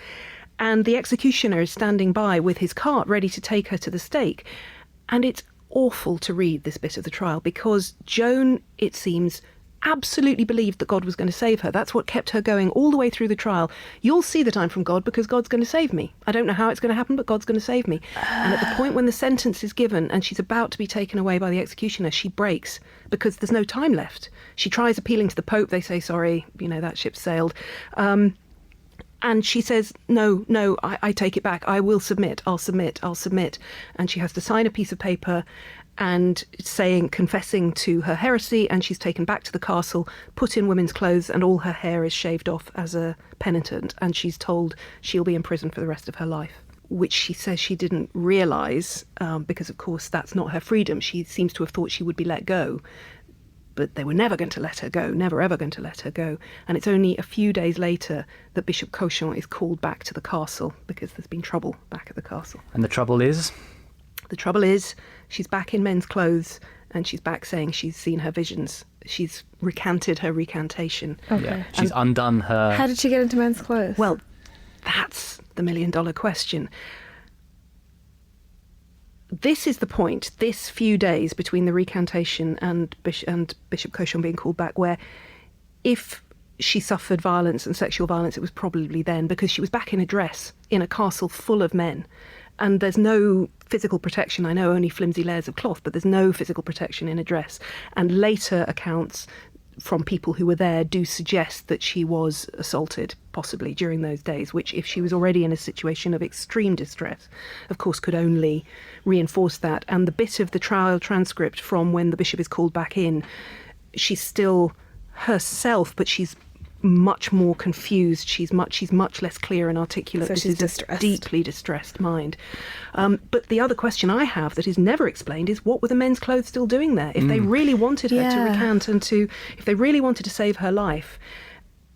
E: And the executioner is standing by with his cart ready to take her to the stake. And it's awful to read this bit of the trial because Joan, it seems, absolutely believed that God was going to save her. That's what kept her going all the way through the trial. You'll see that I'm from God because God's going to save me. I don't know how it's going to happen, but God's going to save me. And at the point when the sentence is given and she's about to be taken away by the executioner, she breaks because there's no time left. She tries appealing to the Pope. They say, sorry, that ship sailed. And she says, no, I take it back. I will submit. I'll submit. And she has to sign a piece of paper and confessing to her heresy, and she's taken back to the castle, put in women's clothes, and all her hair is shaved off as a penitent, and she's told she'll be in prison for the rest of her life, which she says she didn't realise, because, of course, that's not her freedom. She seems to have thought she would be let go, but they were never going to let her go, never ever going to let her go. And it's only a few days later that Bishop Cauchon is called back to the castle, because there's been trouble back at the castle.
D: And the trouble is?
E: The trouble is, she's back in men's clothes and she's back saying she's seen her visions. She's recanted her recantation.
F: Okay.
D: Yeah. She's undone her...
F: How did she get into men's clothes?
E: Well, that's the million-dollar question. This is the point, this few days between the recantation and Bishop Cauchon being called back, where if she suffered violence and sexual violence, it was probably then, because she was back in a dress in a castle full of men. And there's no physical protection. I know only flimsy layers of cloth, but there's no physical protection in a dress. And later accounts from people who were there do suggest that she was assaulted, possibly during those days, which, if she was already in a situation of extreme distress, of course, could only reinforce that. And the bit of the trial transcript from when the bishop is called back in, she's still herself, but she's much more confused. She's much less clear and articulate.
F: So
E: this
F: she's
E: is
F: distressed.
E: A deeply distressed mind. But the other question I have that is never explained is, what were the men's clothes still doing there? If they really wanted her to recant and if they really wanted to save her life,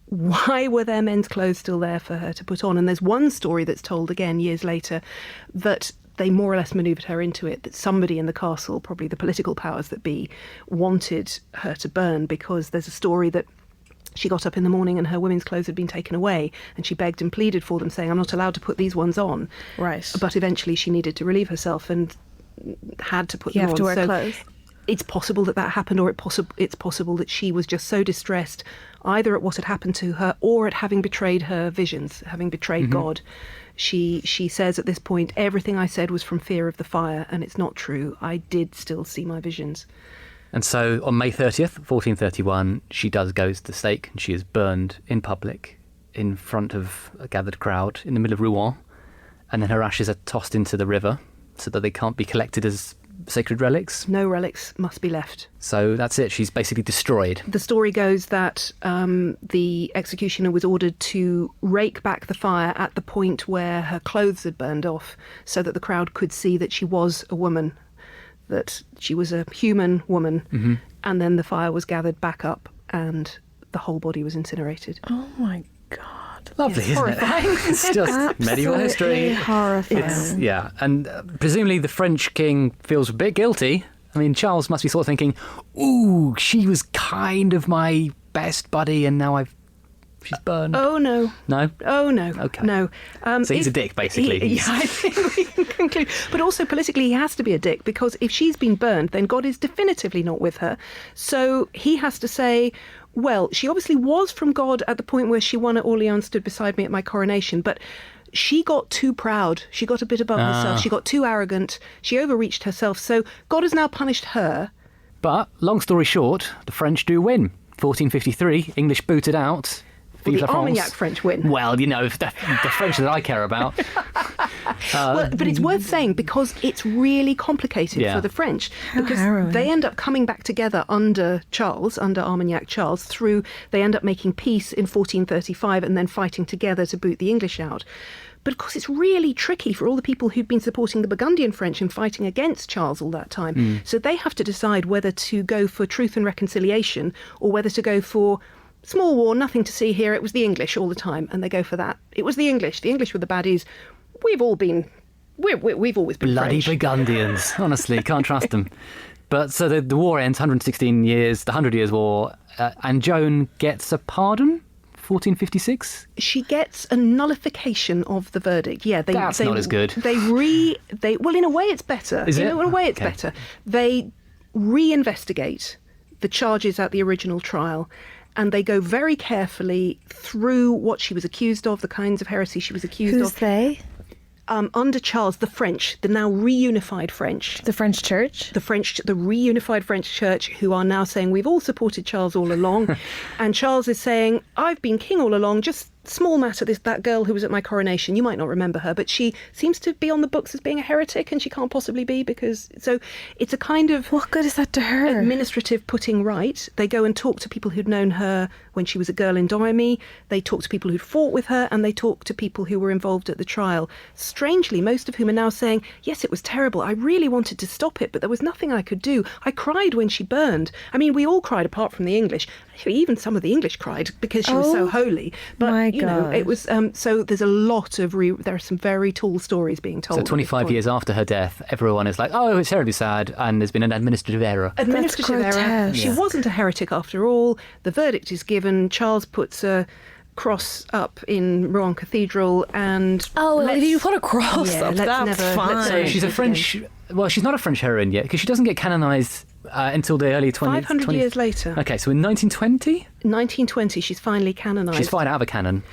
E: why were their men's clothes still there for her to put on? And there's one story that's told again years later that they more or less manoeuvred her into it, that somebody in the castle, probably the political powers that be, wanted her to burn, because there's a story that she got up in the morning and her women's clothes had been taken away, and she begged and pleaded for them, saying, I'm not allowed to put these ones on.
F: Right.
E: But eventually she needed to relieve herself and had to put them on.
F: You have to wear clothes.
E: It's possible that happened, or it's possible that she was just so distressed, either at what had happened to her or at having betrayed her visions, having betrayed God. She says at this point, everything I said was from fear of the fire, and it's not true. I did still see my visions.
D: And so on May 30th, 1431, she does go to the stake, and she is burned in public in front of a gathered crowd in the middle of Rouen. And then her ashes are tossed into the river so that they can't be collected as sacred relics.
E: No relics must be left.
D: So that's it. She's basically destroyed.
E: The story goes that the executioner was ordered to rake back the fire at the point where her clothes had burned off, so that the crowd could see that she was a woman, that she was a human woman. And then the fire was gathered back up and the whole body was incinerated.
F: Oh my God.
D: Lovely, isn't
E: horrifying.
D: it? It's just medieval history.
F: Horrifying.
D: And presumably the French king feels a bit guilty. I mean, Charles must be sort of thinking, ooh, she was kind of my best buddy and now she's burned.
E: Oh, no.
D: No?
E: Oh, no.
D: Okay.
E: No.
D: So he's a dick, basically.
E: I think we can conclude. But also, politically, he has to be a dick, because if she's been burned, then God is definitively not with her. So he has to say, well, she obviously was from God at the point where she won at Orleans, stood beside me at my coronation, but she got too proud. She got a bit above herself. She got too arrogant. She overreached herself. So God has now punished her.
D: But, long story short, the French do win. 1453, English booted out. Vive la France.
E: Armagnac French win.
D: Well, the French that I care about.
E: But it's worth saying because it's really complicated for the French. Because they end up coming back together under Armagnac Charles, they end up making peace in 1435 and then fighting together to boot the English out. But of course, it's really tricky for all the people who'd been supporting the Burgundian French and fighting against Charles all that time. So they have to decide whether to go for truth and reconciliation or whether to go for small war, nothing to see here. It was the English all the time, and they go for that. It was the English. The English were the baddies. We've always been
D: bloody
E: French.
D: Burgundians. Honestly, can't trust them. But so the war ends, 116 years, the 100 Years' War, and Joan gets a pardon. 1456?
E: She gets a nullification of the verdict. Yeah,
D: that's not as good.
E: Well, in a way, it's better.
D: Is it?
E: In a way, it's better. They reinvestigate the charges at the original trial, and they go very carefully through what she was accused of, the kinds of heresy she was accused of.
F: Who's they?
E: Under Charles, the French, the now reunified French.
F: The French Church?
E: The reunified French Church, who are now saying, we've all supported Charles all along. And Charles is saying, I've been king all along, just small matter, that girl who was at my coronation, you might not remember her, but she seems to be on the books as being a heretic, and she can't possibly be so it's a kind of...
F: What good is that to her?
E: Administrative putting right. They go and talk to people who'd known her when she was a girl in Domremy. They talk to people who'd fought with her, and they talk to people who were involved at the trial. Strangely, most of whom are now saying, yes, it was terrible. I really wanted to stop it, but there was nothing I could do. I cried when she burned. I mean, we all cried apart from the English. Even some of the English cried because she was so holy. But it was so there's a lot of there are some very tall stories being told.
D: So 25 years after her death, everyone is like, oh, it's terribly sad, and there's been an administrative error.
E: She wasn't a heretic after all. The verdict is given. Charles puts a cross up in Rouen Cathedral, and
F: you put a cross up. That's fine.
D: So she's a French. Well, she's not a French heroine yet because she doesn't get canonised until the early 20s.
E: 500 years later.
D: Okay, so in 1920?
E: 1920, she's finally canonised.
D: She's fired out of a cannon.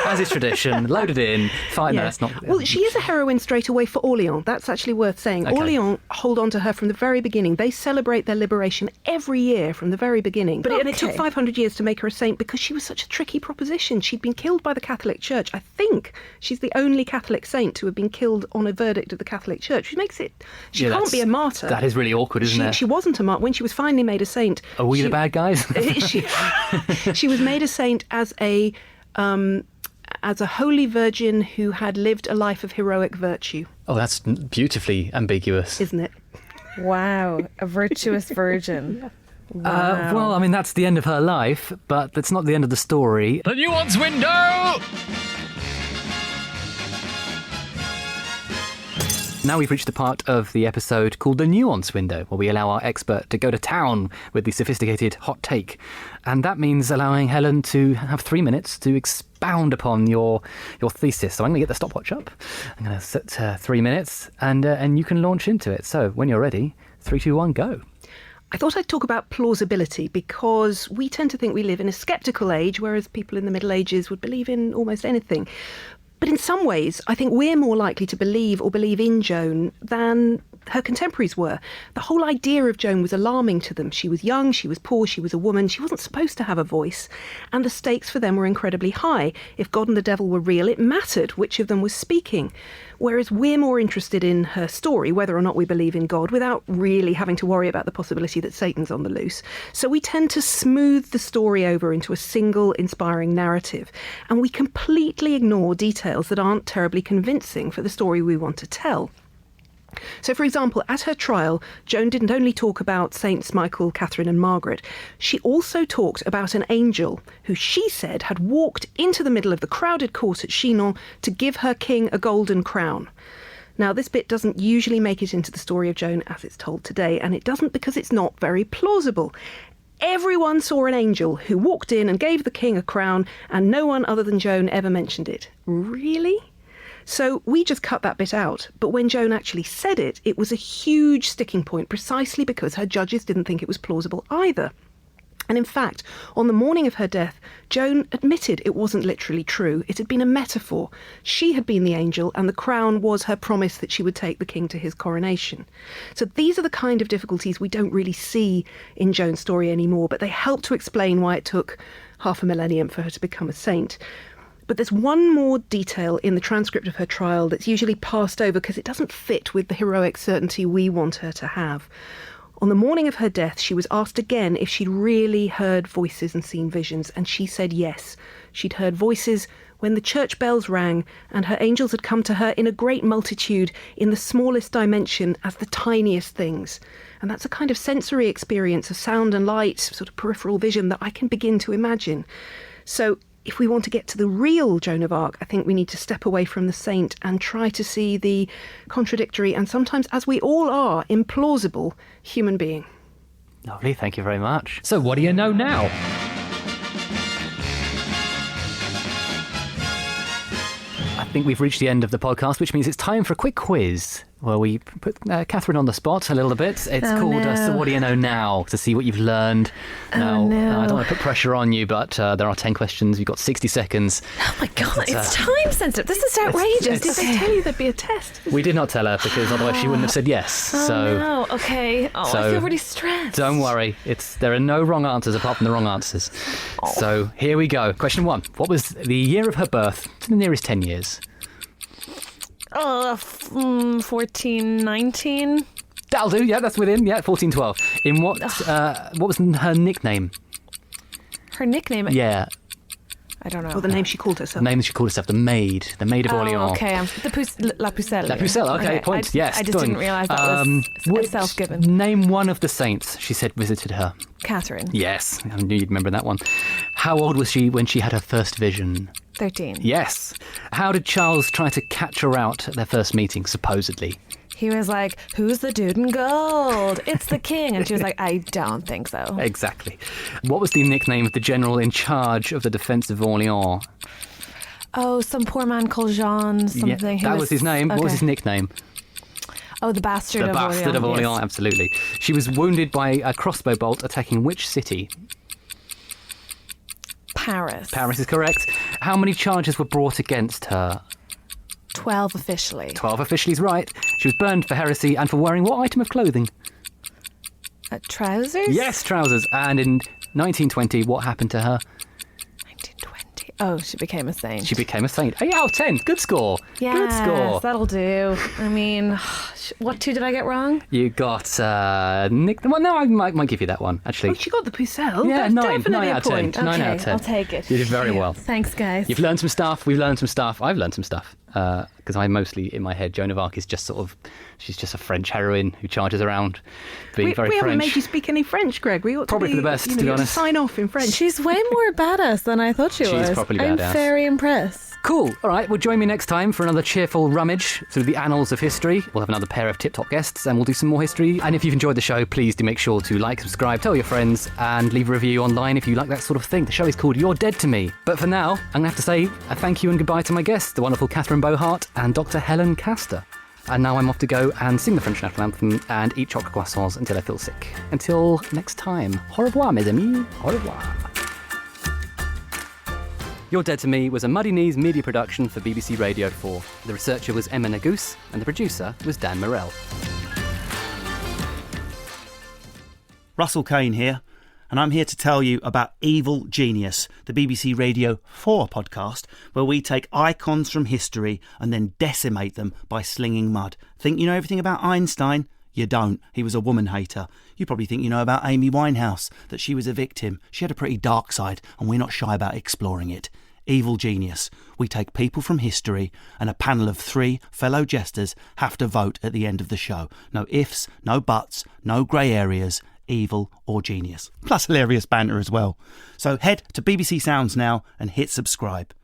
D: As is tradition, loaded in, fine. No, that's not...
E: Well, she is a heroine straight away for Orleans. That's actually worth saying. Okay. Orleans hold on to her from the very beginning. They celebrate their liberation every year from the very beginning. But it took 500 years to make her a saint because she was such a tricky proposition. She'd been killed by the Catholic Church. I think she's the only Catholic saint to have been killed on a verdict of the Catholic Church, which makes it... She can't be a martyr.
D: That is really awkward, isn't it?
E: She wasn't a martyr. When she was finally made a saint...
D: Are we the bad guys?
E: She was made a saint as a holy virgin who had lived a life of heroic virtue.
D: Oh, that's beautifully ambiguous.
E: Isn't it?
F: Wow, a virtuous virgin. Wow.
D: Well, I mean, that's the end of her life, but that's not the end of the story. The Nuance Window! Now we've reached the part of the episode called The Nuance Window, where we allow our expert to go to town with the sophisticated hot take. And that means allowing Helen to have 3 minutes to expound upon your thesis. So I'm going to get the stopwatch up. I'm going to set 3 minutes, and you can launch into it. So when you're ready, 3, 2, 1, go.
E: I thought I'd talk about plausibility because we tend to think we live in a sceptical age, whereas people in the Middle Ages would believe in almost anything. But in some ways, I think we're more likely to believe in Joan than her contemporaries were. The whole idea of Joan was alarming to them. She was young, she was poor, she was a woman, she wasn't supposed to have a voice, and the stakes for them were incredibly high. If God and the devil were real, it mattered which of them was speaking. Whereas we're more interested in her story, whether or not we believe in God, without really having to worry about the possibility that Satan's on the loose. So we tend to smooth the story over into a single inspiring narrative, and we completely ignore details that aren't terribly convincing for the story we want to tell. So, for example, at her trial, Joan didn't only talk about Saints Michael, Catherine and Margaret. She also talked about an angel who she said had walked into the middle of the crowded court at Chinon to give her king a golden crown. Now, this bit doesn't usually make it into the story of Joan as it's told today, and it doesn't because it's not very plausible. Everyone saw an angel who walked in and gave the king a crown, and no one other than Joan ever mentioned it. Really? So we just cut that bit out. But when Joan actually said it, it was a huge sticking point precisely because her judges didn't think it was plausible either. And in fact, on the morning of her death, Joan admitted it wasn't literally true. It had been a metaphor. She had been the angel, and the crown was her promise that she would take the king to his coronation. So these are the kind of difficulties we don't really see in Joan's story anymore, but they help to explain why it took half a millennium for her to become a saint. But there's one more detail in the transcript of her trial that's usually passed over because it doesn't fit with the heroic certainty we want her to have. On the morning of her death, she was asked again if she'd really heard voices and seen visions, and she said yes. She'd heard voices when the church bells rang, and her angels had come to her in a great multitude, in the smallest dimension, as the tiniest things. And that's a kind of sensory experience of sound and light, sort of peripheral vision that I can begin to imagine. So if we want to get to the real Joan of Arc, I think we need to step away from the saint and try to see the contradictory and sometimes, as we all are, implausible human being.
D: Lovely, thank you very much. So what do you know now? I think we've reached the end of the podcast, which means it's time for a quick quiz where we put Catherine on the spot a little bit. It's called So What Do You Know Now? To see what you've learned. Now, I don't want to put pressure on you, but there are 10 questions. You've got 60 seconds.
F: Oh my God, it's time sensitive. This is outrageous.
E: Did they tell you there'd be a test?
D: We did not tell her because otherwise she wouldn't have said yes.
F: No, okay. I feel really stressed.
D: Don't worry. There are no wrong answers apart from the wrong answers. So here we go. Question 1. What was the year of her birth to the nearest 10 years?
F: 1419.
D: That'll do. Yeah, that's within. Yeah, 1412. In what was her nickname?
F: Her nickname?
D: Yeah.
F: I don't know.
E: Or the name she called herself.
D: The name she called herself, the Maid of Orleans.
F: Okay, La Pucelle.
D: La Pucelle, okay, point. Yes,
F: I just didn't realise that was self-given.
D: Name one of the saints she said visited her.
F: Catherine.
D: Yes, I knew you'd remember that one. How old was she when she had her first vision?
F: 13.
D: Yes. How did Charles try to catch her out at their first meeting, supposedly?
F: He was like, "Who's the dude in gold? It's the king." And she was like, "I don't think so."
D: Exactly. What was the nickname of the general in charge of the defence of Orleans?
F: Oh, some poor man called Jean something.
D: Yeah, that was his name. Okay. What was his nickname?
F: Oh, the Bastard of Orleans.
D: The Bastard of Orleans,
F: yes.
D: Absolutely. She was wounded by a crossbow bolt attacking which city?
F: Paris.
D: Paris is correct. How many charges were brought against her?
F: 12 officially.
D: 12 officially is right. She was burned for heresy and for wearing what item of clothing?
F: Trousers?
D: Yes, trousers. And in 1920, what happened to her?
F: 1920. Oh, she became a saint.
D: She became a saint. 8 out of 10. Good score.
F: Yes,
D: good score.
F: That'll do. I mean, what 2 did I get wrong?
D: You got Nick. Well, no, I might give you that one, actually.
E: Oh, she got the Pucelle.
D: Yeah,
E: That's
D: 9
E: definitely
D: out of 10.
E: point.
D: 9 out of 10.
F: I'll take it.
D: You did very well.
F: Thanks, guys.
D: You've learned some stuff. We've learned some stuff. I've learned some stuff. Because I mostly, in my head, Joan of Arc is just she's just a French heroine who charges around being very French.
E: We haven't made you speak any French, Greg. We ought
D: probably
E: to
D: for the best, to be honest.
E: Sign off in French.
F: She's way more badass than I thought she was.
D: She's properly badass.
F: I'm very impressed.
D: Cool. All right. Well, join me next time for another cheerful rummage through the annals of history. We'll have another pair of tip-top guests and we'll do some more history. And if you've enjoyed the show, please do make sure to like, subscribe, tell your friends and leave a review online if you like that sort of thing. The show is called You're Dead to Me. But for now, I'm going to have to say a thank you and goodbye to my guests, the wonderful Catherine Bohart and Dr Helen Castor. And now I'm off to go and sing the French national anthem and eat chocolate croissants until I feel sick. Until next time, au revoir, mes amis. Au revoir. You're Dead to Me was a Muddy Knees media production for BBC Radio 4. The researcher was Emma Nagouse and the producer was Dan Morelle.
G: Russell Kane here, and I'm here to tell you about Evil Genius, the BBC Radio 4 podcast, where we take icons from history and then decimate them by slinging mud. Think you know everything about Einstein? You don't. He was a woman hater. You probably think you know about Amy Winehouse, that she was a victim. She had a pretty dark side, and we're not shy about exploring it. Evil Genius. We take people from history, and a panel of 3 fellow jesters have to vote at the end of the show. No ifs, no buts, no grey areas. Evil or genius. Plus hilarious banter as well. So head to BBC Sounds now and hit subscribe.